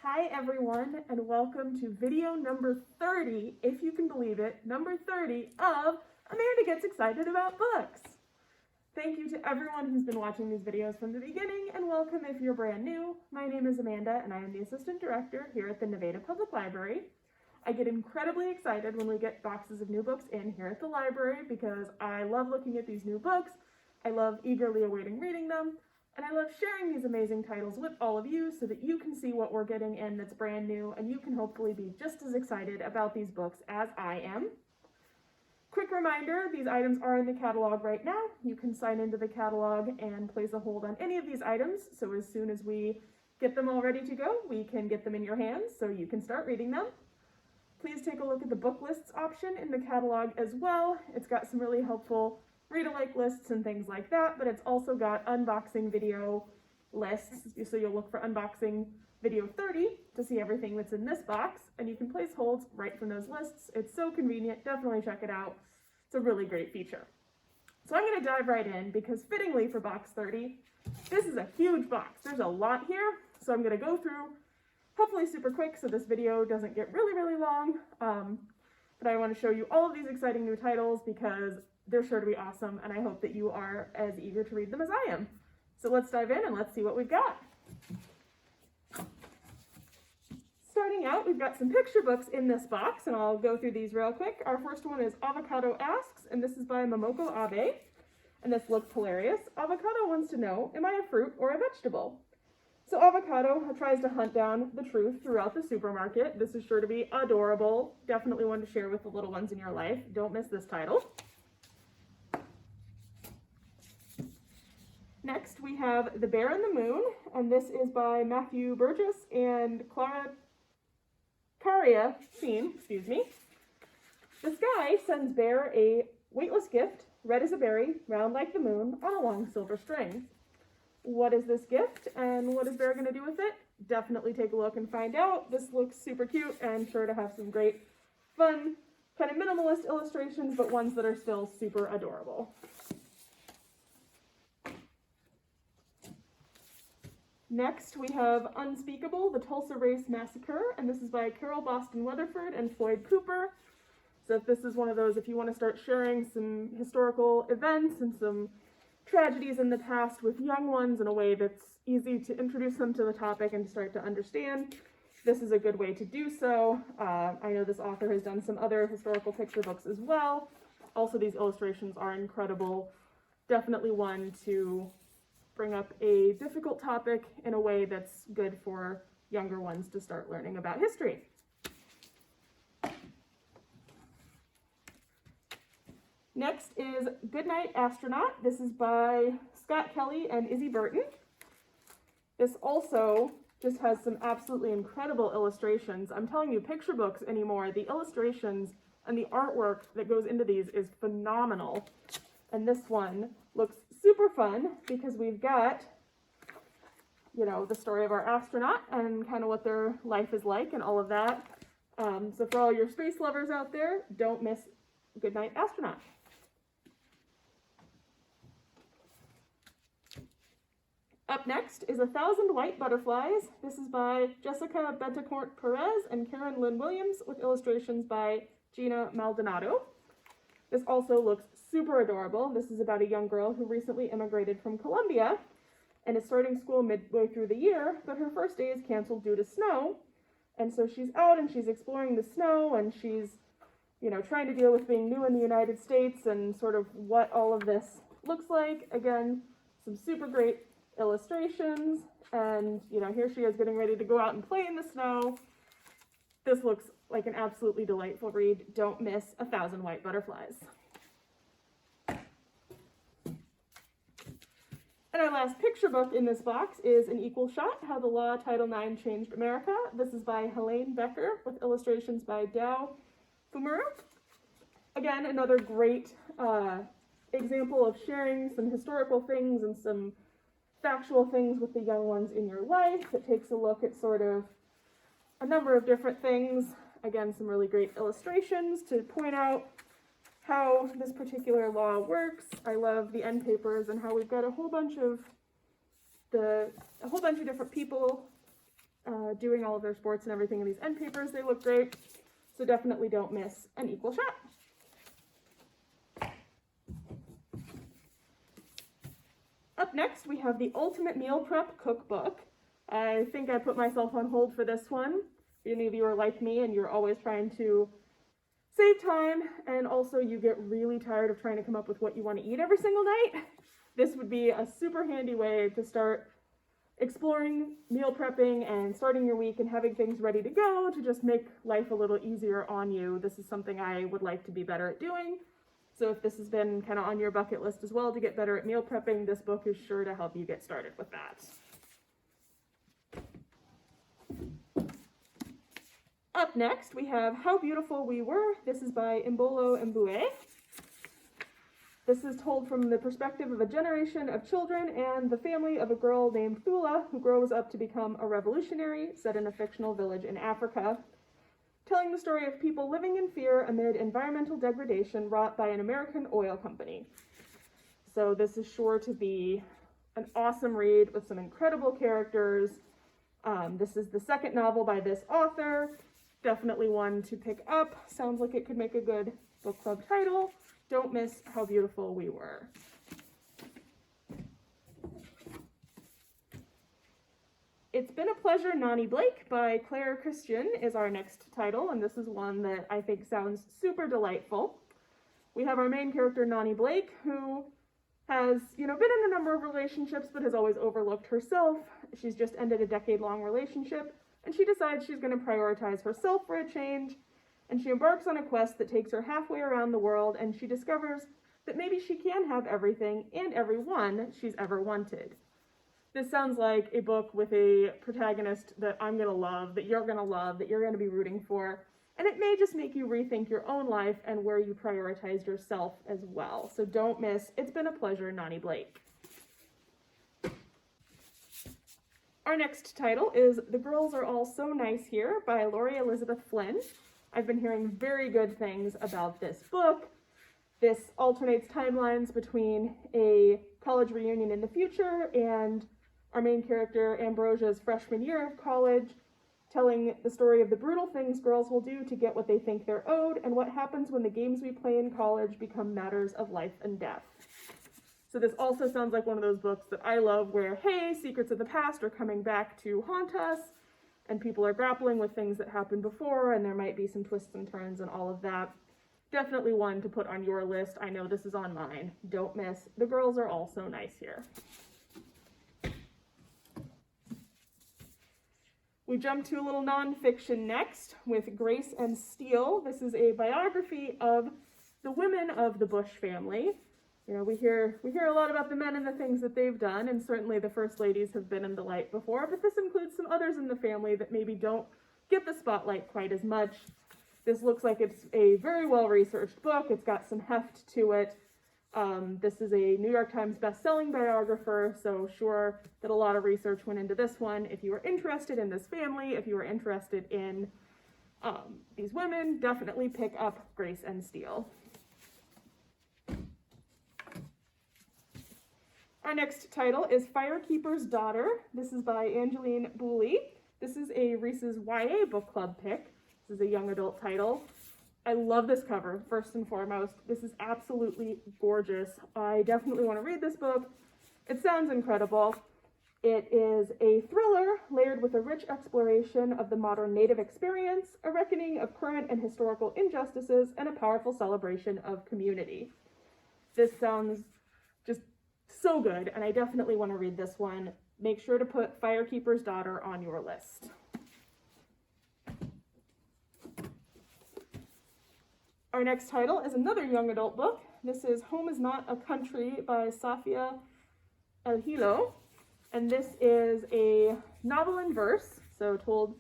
Hi everyone, and welcome to video number 30, if you can believe it, number 30 of Amanda Gets Excited About Books. Thank you to everyone who's been watching these videos from the beginning, and welcome if you're brand new. My name is Amanda, and I am the Assistant Director here at the Nevada Public Library. I get incredibly excited when we get boxes of new books in here at the library because I love looking at these new books, I love eagerly awaiting reading them, and I love sharing these amazing titles with all of you so that you can see what we're getting in that's brand new and you can hopefully be just as excited about these books as I am. Quick reminder, these items are in the catalog right now. You can sign into the catalog and place a hold on any of these items, so as soon as we get them all ready to go, we can get them in your hands so you can start reading them. Please take a look at the book lists option in the catalog as well. It's got some really helpful read-alike lists and things like that, but it's also got unboxing video lists, so you'll look for unboxing video 30 to see everything that's in this box, and you can place holds right from those lists. It's so convenient, definitely check it out. It's a really great feature. So I'm going to dive right in because fittingly for box 30, this is a huge box. There's a lot here, so I'm going to go through hopefully super quick so this video doesn't get really long, but I want to show you all of these exciting new titles because they're sure to be awesome, and I hope that you are as eager to read them as I am. So let's dive in and let's see what we've got. Starting out, we've got some picture books in this box, and I'll go through these real quick. Our first one is Avocado Asks, and this is by Momoko Abe, and this looks hilarious. Avocado wants to know, am I a fruit or a vegetable? So Avocado tries to hunt down the truth throughout the supermarket. This is sure to be adorable. Definitely one to share with the little ones in your life. Don't miss this title. Next, we have The Bear and the Moon, and this is by Matthew Burgess and Clara Caria Sheen, This guy sends Bear a weightless gift, red as a berry, round like the moon, on a long silver string. What is this gift, and what is Bear going to do with it? Definitely take a look and find out. This looks super cute and sure to have some great, fun, kind of minimalist illustrations, but ones that are still super adorable. Next, we have Unspeakable, The Tulsa Race Massacre, and this is by Carol Boston Weatherford and Floyd Cooper. So if this is one of those, if you want to start sharing some historical events and some tragedies in the past with young ones in a way that's easy to introduce them to the topic and start to understand, this is a good way to do so. I know this author has done some other historical picture books as well. Also, these illustrations are incredible. Definitely one to bring up a difficult topic in a way that's good for younger ones to start learning about history. Next is Goodnight Astronaut. This is by Scott Kelly and Izzy Burton. This also just has some absolutely incredible illustrations. I'm telling you, picture books anymore, the illustrations and the artwork that goes into these is phenomenal. And this one looks super fun because we've got, you know, the story of our astronaut and kind of what their life is like and all of that. So for all your space lovers out there, don't miss Goodnight Astronaut. Up next is 1,000 White Butterflies. This is by Jessica Betancourt Perez and Karen Lynn Williams with illustrations by Gina Maldonado. This also looks super adorable. This is about a young girl who recently immigrated from Colombia and is starting school midway through the year, but her first day is canceled due to snow. And so she's out and she's exploring the snow and she's, you know, trying to deal with being new in the United States and sort of what all of this looks like. Again, some super great illustrations, and, you know, here she is getting ready to go out and play in the snow. This looks like an absolutely delightful read. Don't miss 1,000 White Butterflies. And our last picture book in this box is An Equal Shot, How the Law Title IX Changed America. This is by Helene Becker with illustrations by Dao Fumuru. Again, another great example of sharing some historical things and some factual things with the young ones in your life. It takes a look at sort of a number of different things. Again, some really great illustrations to point out how this particular law works. I love the end papers and how we've got a whole bunch of different people doing all of their sports and everything in these end papers. They look great, so definitely don't miss an equal shot. Up next, we have the Ultimate Meal Prep Cookbook. I think I put myself on hold for this one. If any of you are like me and you're always trying to save time, and also you get really tired of trying to come up with what you want to eat every single night, this would be a super handy way to start exploring meal prepping and starting your week and having things ready to go to just make life a little easier on you. This is something I would like to be better at doing. So if this has been kind of on your bucket list as well to get better at meal prepping, this book is sure to help you get started with that. Up next, we have How Beautiful We Were. This is by Mbolo Mbue. This is told from the perspective of a generation of children and the family of a girl named Thula who grows up to become a revolutionary set in a fictional village in Africa, telling the story of people living in fear amid environmental degradation wrought by an American oil company. So this is sure to be an awesome read with some incredible characters. This is the second novel by this author. Definitely one to pick up. Sounds like it could make a good book club title. Don't miss How Beautiful We Were. It's Been a Pleasure, Nani Blake by Claire Christian is our next title, and this is one that I think sounds super delightful. We have our main character, Nani Blake, who has, been in a number of relationships, but has always overlooked herself. She's just ended a decade-long relationship, and she decides she's going to prioritize herself for a change, and she embarks on a quest that takes her halfway around the world, and she discovers that maybe she can have everything and everyone she's ever wanted. This sounds like a book with a protagonist that I'm going to love, that you're going to love, that you're going to be rooting for, and it may just make you rethink your own life and where you prioritize yourself as well. So don't miss It's Been a Pleasure, Nani Blake. Our next title is The Girls Are All So Nice Here by Laurie Elizabeth Flynn. I've been hearing very good things about this book. This alternates timelines between a college reunion in the future and our main character Ambrosia's freshman year of college, telling the story of the brutal things girls will do to get what they think they're owed and what happens when the games we play in college become matters of life and death. So this also sounds like one of those books that I love where, hey, secrets of the past are coming back to haunt us, and people are grappling with things that happened before, and there might be some twists and turns and all of that. Definitely one to put on your list. I know this is on mine. Don't miss The Girls Are All So Nice Here. We jump to a little nonfiction next with Grace and Steel. This is a biography of the women of the Bush family. We hear a lot about the men and the things that they've done, and certainly the first ladies have been in the light before, but this includes some others in the family that maybe don't get the spotlight quite as much. This looks like it's a very well-researched book. It's got some heft to it. This is a New York Times best-selling biographer, so sure that a lot of research went into this one. If you are interested in this family, if you are interested in these women, definitely pick up Grace and Steel. Our next title is Firekeeper's Daughter. This is by Angeline Booley. This is a Reese's YA book club pick. This is a young adult title. I love this cover, first and foremost. This is absolutely gorgeous. I definitely want to read this book. It sounds incredible. It is a thriller layered with a rich exploration of the modern Native experience, a reckoning of current and historical injustices, and a powerful celebration of community. This sounds just so good, and I definitely want to read this one. Make sure to put Firekeeper's Daughter on your list. Our next title is another young adult book. This is Home is Not a Country by Safia El-Hilo, and this is a novel in verse, so told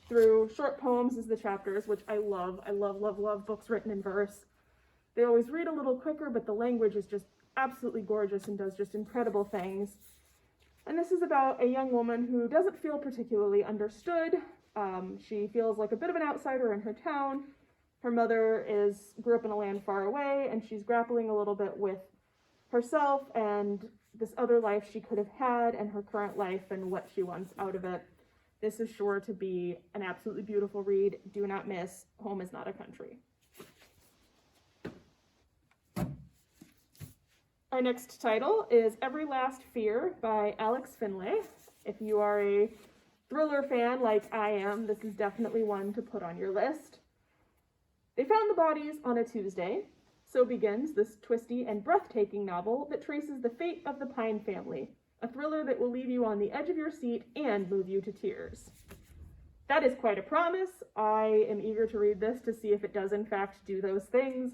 through short poems as the chapters, which I love. I love, love, love books written in verse. They always read a little quicker, but the language is just absolutely gorgeous and does just incredible things. And this is about a young woman who doesn't feel particularly understood. She feels like a bit of an outsider in her town. Her mother grew up in a land far away, and she's grappling a little bit with herself and this other life she could have had and her current life and what she wants out of it. This is sure to be an absolutely beautiful read. Do not miss Home is Not a Country. Our next title is Every Last Fear by Alex Finlay. If you are a thriller fan like I am, this is definitely one to put on your list. They found the bodies on a Tuesday. So begins this twisty and breathtaking novel that traces the fate of the Pine family, a thriller that will leave you on the edge of your seat and move you to tears. That is quite a promise. I am eager to read this to see if it does in fact do those things.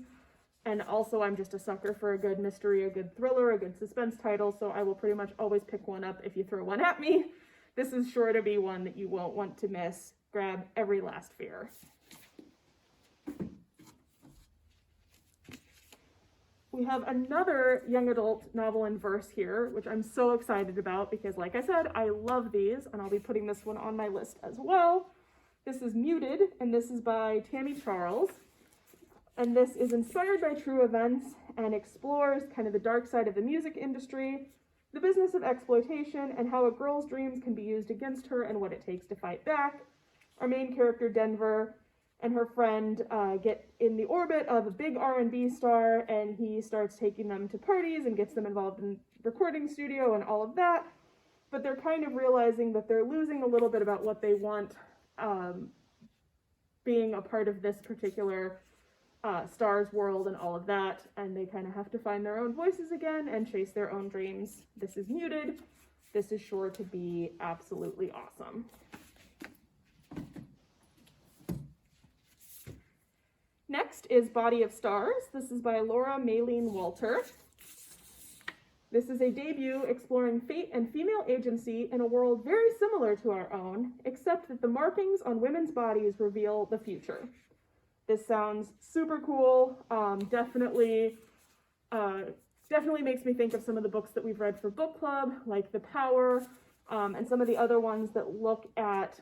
And also I'm just a sucker for a good mystery, a good thriller, a good suspense title, so I will pretty much always pick one up if you throw one at me. This is sure to be one that you won't want to miss. Grab Every Last Fear. We have another young adult novel in verse here, which I'm so excited about because, like I said, I love these, and I'll be putting this one on my list as well. This is Muted, and this is by Tammy Charles. And this is inspired by true events and explores kind of the dark side of the music industry, the business of exploitation, and how a girl's dreams can be used against her and what it takes to fight back. Our main character, Denver, and her friend get in the orbit of a big R&B star, and he starts taking them to parties and gets them involved in recording studio and all of that. But they're kind of realizing that they're losing a little bit about what they want being a part of this particular star's world and all of that, and they kind of have to find their own voices again and chase their own dreams. This is Muted. This is sure to be absolutely awesome. Next is Body of Stars. This is by Laura Maylene Walter. This is a debut exploring fate and female agency in a world very similar to our own, except that the markings on women's bodies reveal the future. This sounds super cool. Definitely makes me think of some of the books that we've read for book club, like The Power, and some of the other ones that look at,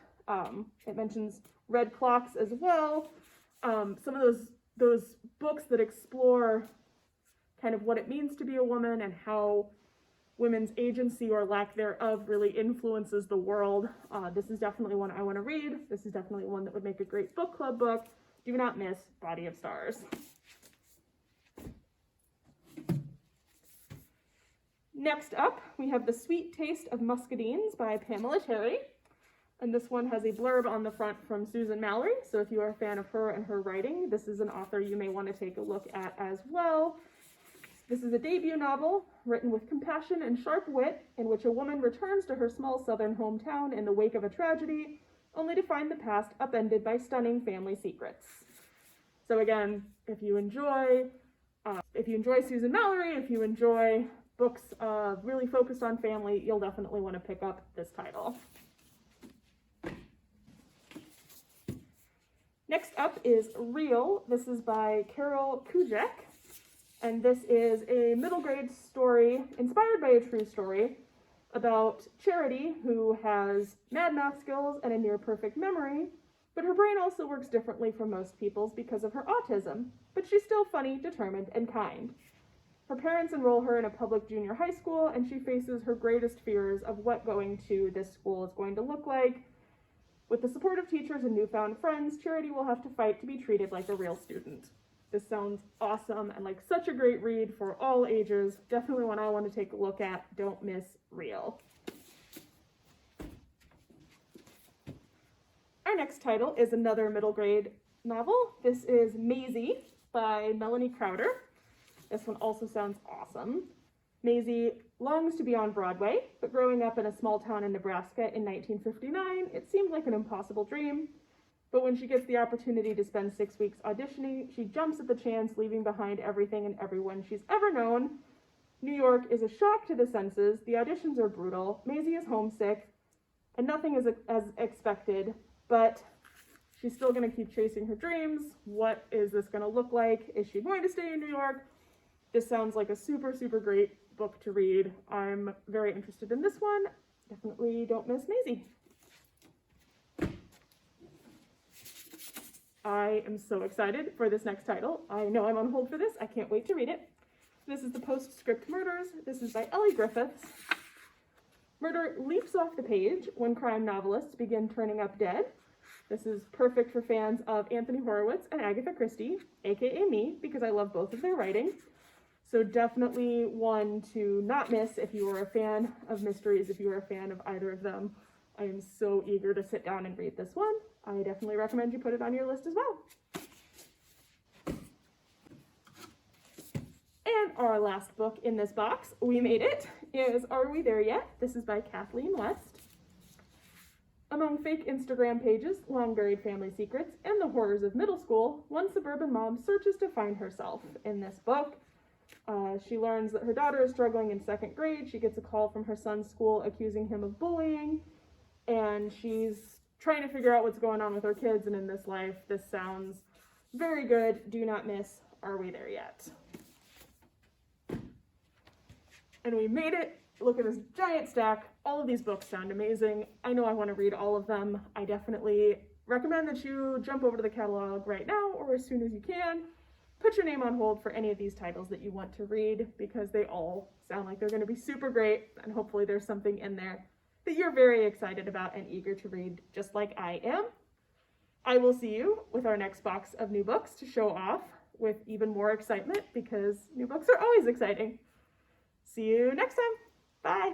it mentions Red Clocks as well. Some of those books that explore kind of what it means to be a woman and how women's agency or lack thereof really influences the world. This is definitely one I want to read. This is definitely one that would make a great book club book. Do not miss Body of Stars. Next up, we have The Sweet Taste of Muscadines by Pamela Terry. And this one has a blurb on the front from Susan Mallory, so if you are a fan of her and her writing, this is an author you may want to take a look at as well. This is a debut novel written with compassion and sharp wit, in which a woman returns to her small southern hometown in the wake of a tragedy, only to find the past upended by stunning family secrets. So again, if you enjoy Susan Mallory, if you enjoy books really focused on family, you'll definitely want to pick up this title. Next up is Real. This is by Carol Kujek, and this is a middle grade story inspired by a true story about Charity, who has mad math skills and a near perfect memory, but her brain also works differently from most people's because of her autism, but she's still funny, determined, and kind. Her parents enroll her in a public junior high school, and she faces her greatest fears of what going to this school is going to look like. With the support of teachers and newfound friends, Charity will have to fight to be treated like a real student. This sounds awesome and like such a great read for all ages. Definitely one I want to take a look at. Don't miss Real. Our next title is another middle grade novel. This is Maisie by Melanie Crowder. This one also sounds awesome. Maisie longs to be on Broadway, but growing up in a small town in Nebraska in 1959, it seemed like an impossible dream. But when she gets the opportunity to spend 6 weeks auditioning, she jumps at the chance, leaving behind everything and everyone she's ever known. New York is a shock to the senses, the auditions are brutal, Maisie is homesick, and nothing is as expected, but she's still going to keep chasing her dreams. What is this going to look like? Is she going to stay in New York? This sounds like a super, super great book to read. I'm very interested in this one. Definitely don't miss Maisie. I am so excited for this next title. I know I'm on hold for this. I can't wait to read it. This is The Postscript Murders. This is by Ellie Griffiths. Murder leaps off the page when crime novelists begin turning up dead. This is perfect for fans of Anthony Horowitz and Agatha Christie, aka me, because I love both of their writing. So definitely one to not miss if you are a fan of mysteries, if you are a fan of either of them. I am so eager to sit down and read this one. I definitely recommend you put it on your list as well. And our last book in this box, we made it, is Are We There Yet? This is by Kathleen West. Among fake Instagram pages, long-buried family secrets, and the horrors of middle school, one suburban mom searches to find herself. In this book, she learns that her daughter is struggling in 2nd grade. She gets a call from her son's school accusing him of bullying, and she's trying to figure out what's going on with her kids and in this life. This sounds very good. Do not miss Are We There Yet? And we made it. Look at this giant stack. All of these books sound amazing. I know I want to read all of them. I definitely recommend that you jump over to the catalog right now or as soon as you can. Put your name on hold for any of these titles that you want to read because they all sound like they're going to be super great, and hopefully there's something in there that you're very excited about and eager to read, just like I am. I will see you with our next box of new books to show off with even more excitement because new books are always exciting. See you next time. Bye.